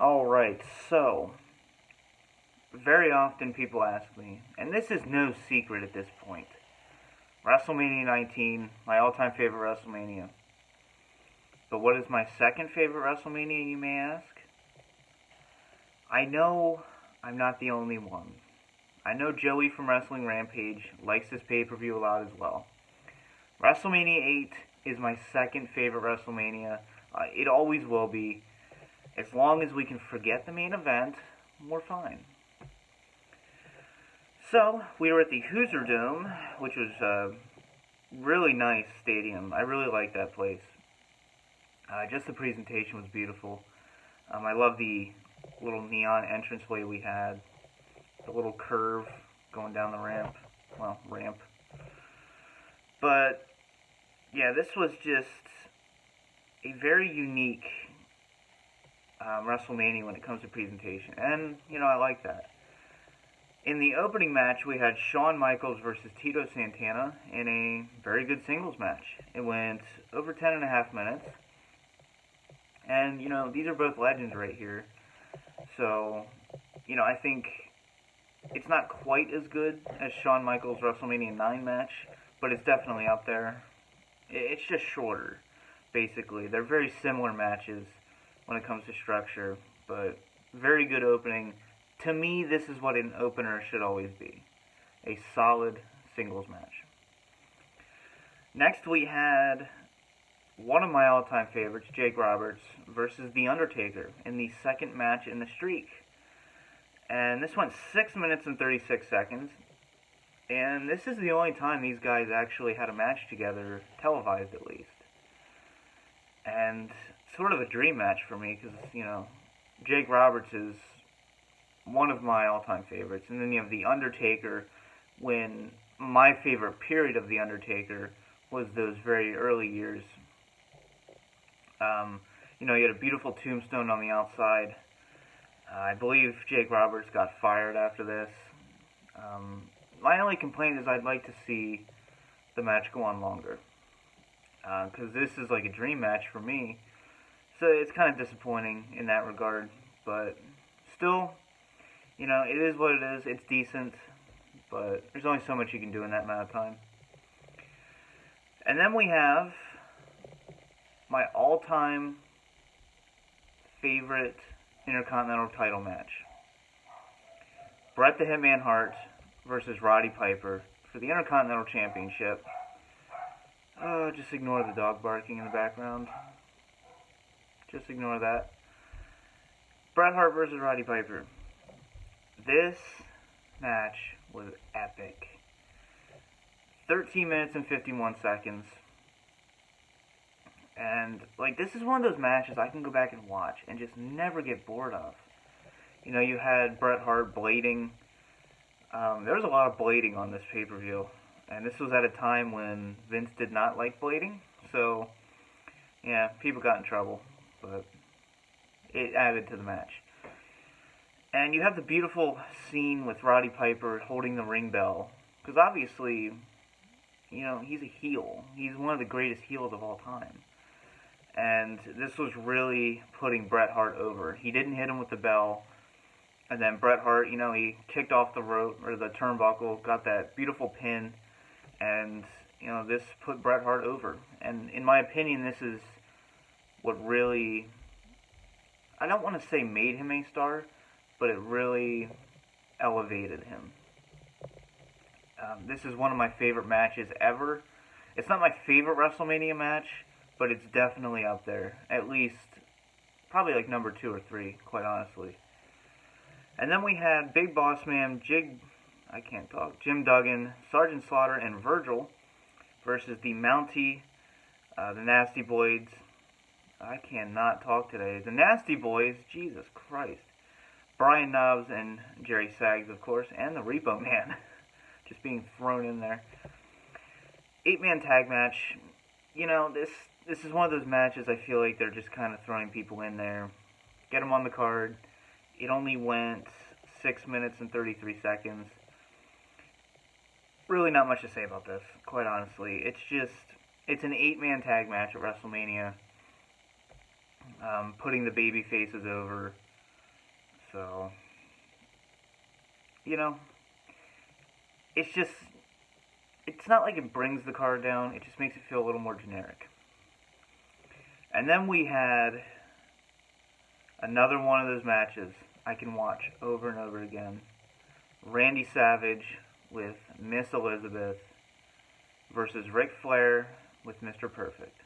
Alright, so, very often people ask me, and this is no secret at this point, WrestleMania 19, my all-time favorite WrestleMania. But what is my second favorite WrestleMania, you may ask? I know I'm not the only one. I know Joey from Wrestling Rampage likes this pay-per-view a lot as well. WrestleMania 8 is my second favorite WrestleMania. It always will be. As long as we can forget the main event, we're fine. So, we were at the Hoosier Dome, which was a really nice stadium. I really like that place. Just the presentation was beautiful. I love the little neon entranceway we had. The little curve going down the ramp. Well, ramp. But, yeah, this was just a very unique WrestleMania when it comes to presentation. And, I like that. In the opening match, we had Shawn Michaels versus Tito Santana in a very good singles match. It went over 10.5 minutes. And, these are both legends right here. So, I think it's not quite as good as Shawn Michaels' WrestleMania 9 match, but it's definitely up there. It's just shorter, basically. They're very similar matches when it comes to structure, but very good opening. To me, this is what an opener should always be. A solid singles match. Next, we had one of my all-time favorites, Jake Roberts, versus The Undertaker in the second match in the streak. And this went 6 minutes and 36 seconds. And this is the only time these guys actually had a match together, televised at least. And sort of a dream match for me, because, Jake Roberts is one of my all-time favorites. And then you have The Undertaker, when my favorite period of The Undertaker was those very early years. You had a beautiful tombstone on the outside. I believe Jake Roberts got fired after this. My only complaint is I'd like to see the match go on longer. Because this is like a dream match for me. So it's kind of disappointing in that regard. But still, it is what it is. It's decent. But there's only so much you can do in that amount of time. And then we have my all-time favorite Intercontinental title match. Bret the Hitman Hart versus Roddy Piper for the Intercontinental Championship. Just ignore the dog barking in the background. Just ignore that. Bret Hart versus Roddy Piper. This match was epic. 13 minutes and 51 seconds. And, this is one of those matches I can go back and watch and just never get bored of. You had Bret Hart blading. There was a lot of blading on this pay-per-view. And this was at a time when Vince did not like blading. So, yeah, people got in trouble. But it added to the match. And you have the beautiful scene with Roddy Piper holding the ring bell. Because obviously, he's a heel. He's one of the greatest heels of all time. And this was really putting Bret Hart over. He didn't hit him with the bell. And then Bret Hart, he kicked off the rope, or the turnbuckle, got that beautiful pin. And, this put Bret Hart over. And in my opinion, this is what really, I don't want to say made him a star, but it really elevated him. This is one of my favorite matches ever. It's not my favorite WrestleMania match, but it's definitely up there. At least, probably number 2 or 3, quite honestly. And then we had Big Boss Man, Jim Duggan, Sergeant Slaughter, and Virgil versus the Mountie, the Nasty Boys. I cannot talk today. The Nasty Boys, Jesus Christ. Brian Knobbs and Jerry Sags, of course, and the Repo Man. Just being thrown in there. 8-man tag match. This is one of those matches I feel like they're just kind of throwing people in there. Get them on the card. It only went 6 minutes and 33 seconds. Really not much to say about this, quite honestly. It's an 8-man tag match at WrestleMania. Putting the baby faces over. So, you know, it's not like it brings the card down, it just makes it feel a little more generic. And then we had another one of those matches I can watch over and over again. Randy Savage with Miss Elizabeth versus Ric Flair with Mr. Perfect.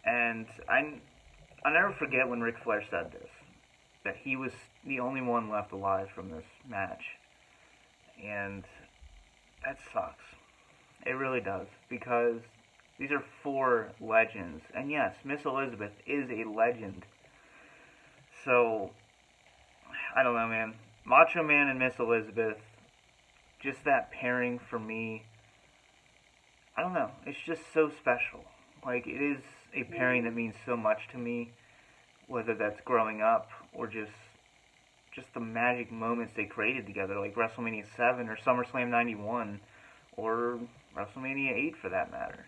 And I'll never forget when Ric Flair said this, that he was the only one left alive from this match. And that sucks. It really does, because these are 4 legends. And yes, Miss Elizabeth is a legend. So, I don't know, man. Macho Man and Miss Elizabeth, just that pairing for me, I don't know, it's just so special. Like, it is a pairing that means so much to me, whether that's growing up or just the magic moments they created together, like WrestleMania 7 or SummerSlam 91 or WrestleMania 8 for that matter.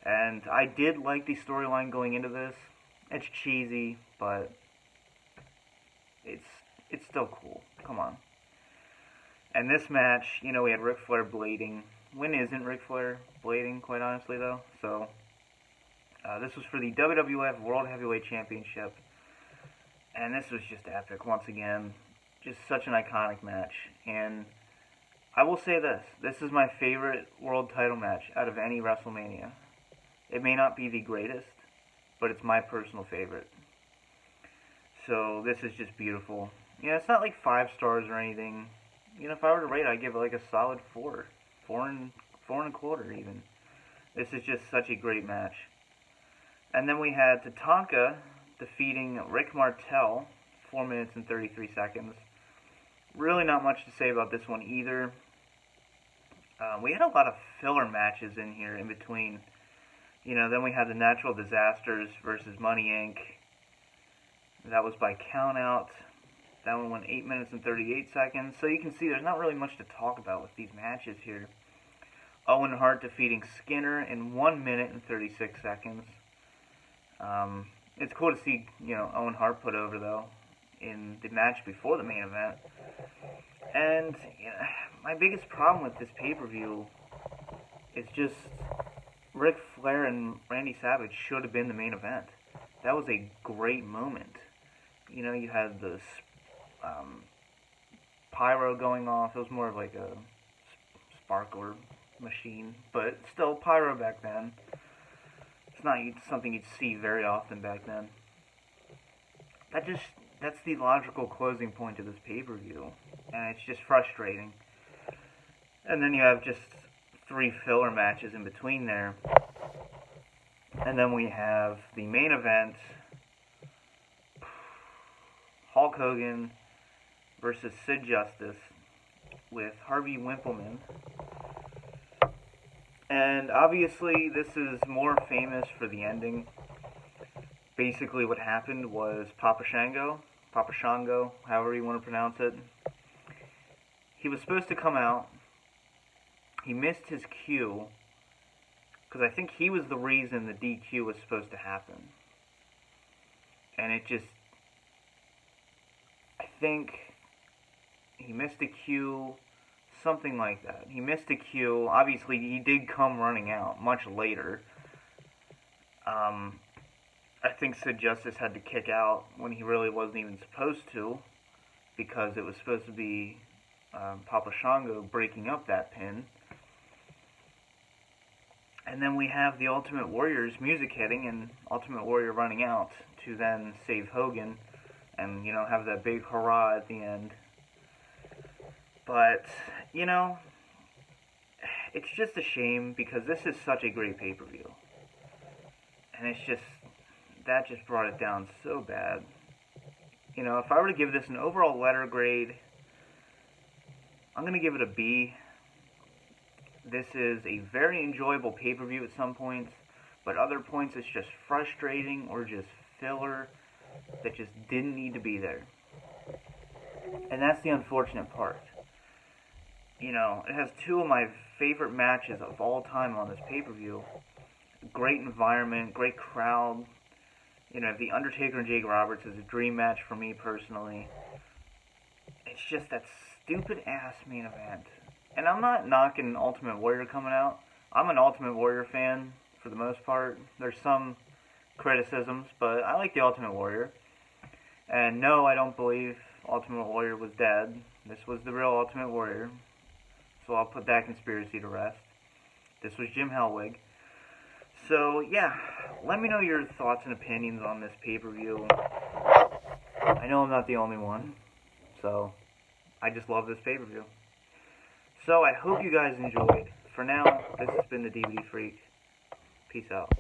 And I did like the storyline going into this. It's cheesy, but it's still cool. Come on. And this match, you know, we had Ric Flair blading. When isn't Ric Flair blading, quite honestly, though? So, this was for the WWF World Heavyweight Championship. And this was just epic, once again. Just such an iconic match. And I will say this is my favorite world title match out of any WrestleMania. It may not be the greatest, but it's my personal favorite. So, this is just beautiful. You know, it's not like 5 stars or anything. You know, if I were to rate it, I'd give it like a solid 4. 4 and a quarter, even. This is just such a great match. And then we had Tatanka defeating Rick Martel, 4 minutes and 33 seconds. Really not much to say about this one either. We had a lot of filler matches in here in between. You know, then we had the Natural Disasters versus Money Inc. That was by countout. That one went 8 minutes and 38 seconds. So you can see there's not really much to talk about with these matches here. Owen Hart defeating Skinner in 1 minute and 36 seconds. It's cool to see, you know, Owen Hart put over, though, in the match before the main event. And you know, my biggest problem with this pay-per-view is just Ric Flair and Randy Savage should have been the main event. That was a great moment. You know, you had the pyro going off. It was more of like a sparkler machine, but still pyro back then. It's not something you'd see very often back then. That's the logical closing point of this pay-per-view, and it's just frustrating. And then you have just 3 filler matches in between there. And then we have the main event, Hulk Hogan versus Sid Justice with Harvey Wippleman. And obviously this is more famous for the ending. Basically what happened was Papa Shango, however you want to pronounce it, he was supposed to come out. He missed his cue, because I think he was the reason the DQ was supposed to happen. And it just, I think he missed a cue, something like that. He missed a cue. Obviously, he did come running out much later. I think Sid Justice had to kick out when he really wasn't even supposed to, because it was supposed to be Papa Shango breaking up that pin. And then we have the Ultimate Warrior's music hitting and Ultimate Warrior running out to then save Hogan and, you know, have that big hurrah at the end. But, you know, it's just a shame because this is such a great pay-per-view. And it's just, that just brought it down so bad. You know, if I were to give this an overall letter grade, I'm going to give it a B. This is a very enjoyable pay-per-view at some points, but other points it's just frustrating or just filler that just didn't need to be there. And that's the unfortunate part. You know, it has 2 of my favorite matches of all time on this pay-per-view. Great environment, great crowd. You know, the Undertaker and Jake Roberts is a dream match for me personally. it's just that stupid ass main event. And I'm not knocking Ultimate Warrior coming out. I'm an Ultimate Warrior fan for the most part. There's some criticisms, but I like the Ultimate Warrior. And no, I don't believe Ultimate Warrior was dead. This was the real Ultimate Warrior. So I'll put that conspiracy to rest. This was Jim Hellwig. So, yeah, let me know your thoughts and opinions on this pay-per-view. I know I'm not the only one, so I just love this pay-per-view. So I hope you guys enjoyed. For now, this has been the DVD Freak. Peace out.